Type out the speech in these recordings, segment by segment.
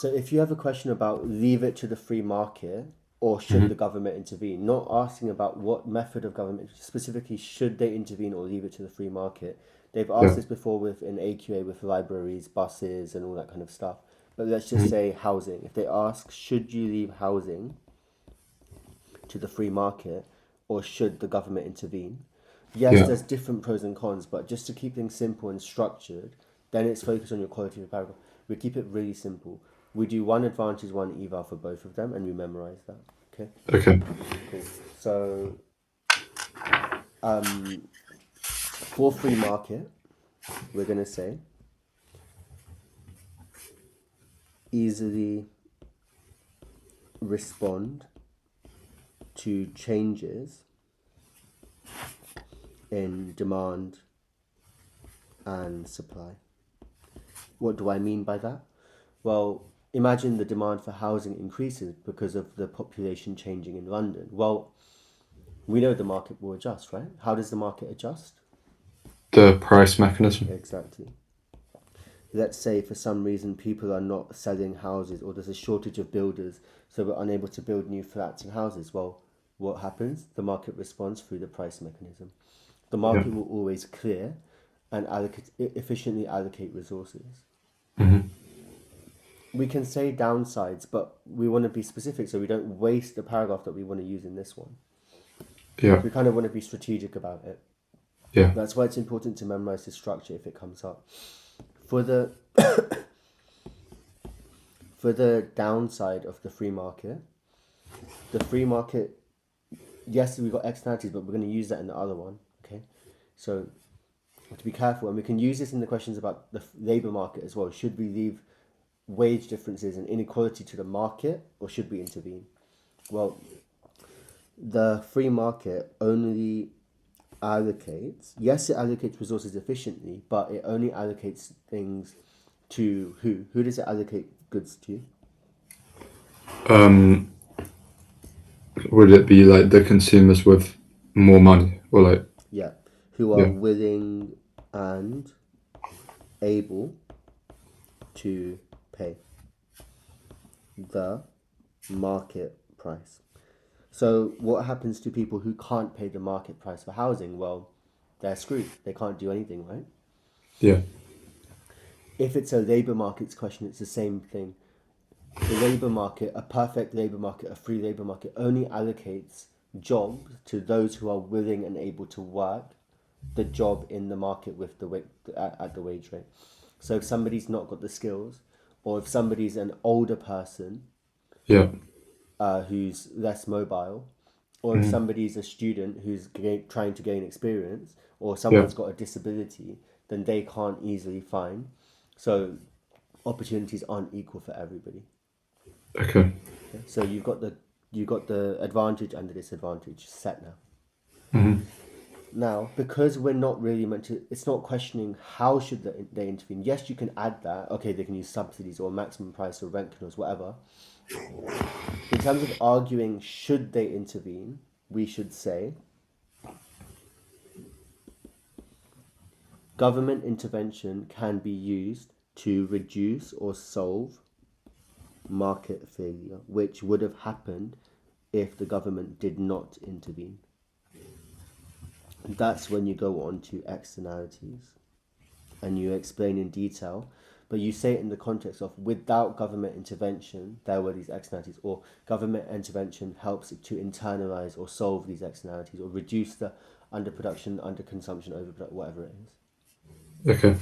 So if you have a question about leave it to the free market or should the Hmm. government intervene, not asking about what method of government, specifically should they intervene or leave it to the free market. They've asked Yeah. this before with an AQA with libraries, buses, and all that kind of stuff. But let's just Hmm. say housing. If they ask, should you leave housing to the free market or should the government intervene? Yes, Yeah. there's different pros and cons, but just to keep things simple and structured, then it's focused on your quality of the paragraph. We keep it really simple. We do one advantage, one eval for both of them, and we memorize that. Okay, Okay. cool. So for free market, we're gonna say easily respond to changes in demand and supply. What do I mean by that? Well, imagine the demand for housing increases because of the population changing in London. Well, we know the market will adjust, right? How does the market adjust? The price mechanism. Exactly. Let's say for some reason people are not selling houses or there's a shortage of builders, so we're unable to build new flats and houses. Well, what happens? The market responds through the price mechanism. The Yeah. market will always clear and efficiently allocate resources. Hmm. We can say downsides, but we want to be specific so we don't waste the paragraph that we want to use in this one. Yeah. We kind of want to be strategic about it. Yeah. That's why it's important to memorize the structure if it comes up. For the for the downside of the free market, yes, we've got externalities, but we're going to use that in the other one. Okay, so to be careful, and we can use this in the questions about the labor market as well. Should we leave wage differences and inequality to the market, or should we intervene? Well, the free market only allocates, yes, it allocates resources efficiently, but it only allocates things to who? Who does it allocate goods to? Um, would it be like the consumers with more money or like, Yeah, who are yeah. willing and able to pay the market price. So, what happens to people who can't pay the market price for housing? Well, they're screwed. They can't do anything, right? Yeah. If it's a labor markets question, it's the same thing. The labor market, a perfect labor market, a free labor market, only allocates jobs to those who are willing and able to work the job in the market with at the wage rate. So if somebody's not got the skills, or if somebody's an older person Yeah. who's less mobile, or if Hmm. somebody's a student who's trying to gain experience, or Yeah. someone's got a disability, then they can't easily find. So opportunities aren't equal for everybody. Okay. Okay? So you got the advantage and the disadvantage set now. Hmm. Now, because we're not really meant to, it's not questioning how should they intervene. Yes, you can add that. Okay, they can use subsidies or maximum price or rent controls, whatever. In terms of arguing should they intervene, we should say government intervention can be used to reduce or solve market failure, which would have happened if the government did not intervene. That's when you go on to externalities and you explain in detail, but you say it in the context of without government intervention, there were these externalities, or government intervention helps to internalize or solve these externalities or reduce the underproduction, underconsumption, overproduction, whatever it is. Okay.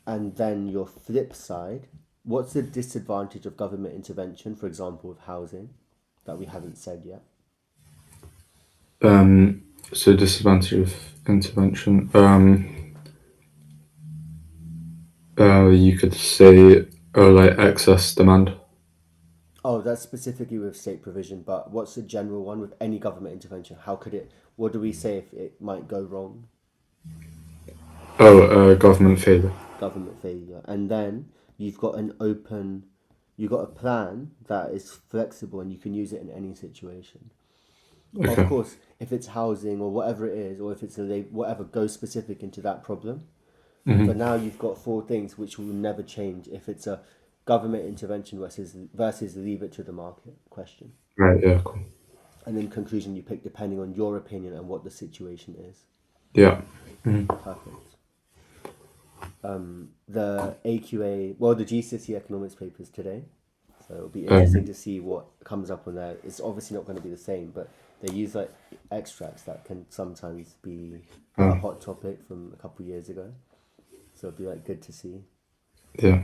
And then your flip side, what's the disadvantage of government intervention, for example, with housing, that we haven't said yet? So disadvantage of intervention. You could say, oh, like excess demand. Oh, that's specifically with state provision, but what's the general one with any government intervention? How could it, what do we say if it might go wrong? Oh, government failure. Government failure. And then you've got you've got a plan that is flexible and you can use it in any situation. Of Okay. course, if it's housing or whatever it is, or if it's whatever goes specific into that problem, But now you've got four things which will never change if it's a government intervention versus leave it to the market question. Right. Yeah. Cool. And then conclusion you pick depending on your opinion and what the situation is. Yeah. Perfect. The AQA, well, the GCSE economics papers today. So it'll be interesting to see what comes up on there. It's obviously not going to be the same, but they use like extracts that can sometimes be a hot topic from a couple of years ago. So it'd be like good to see. Yeah.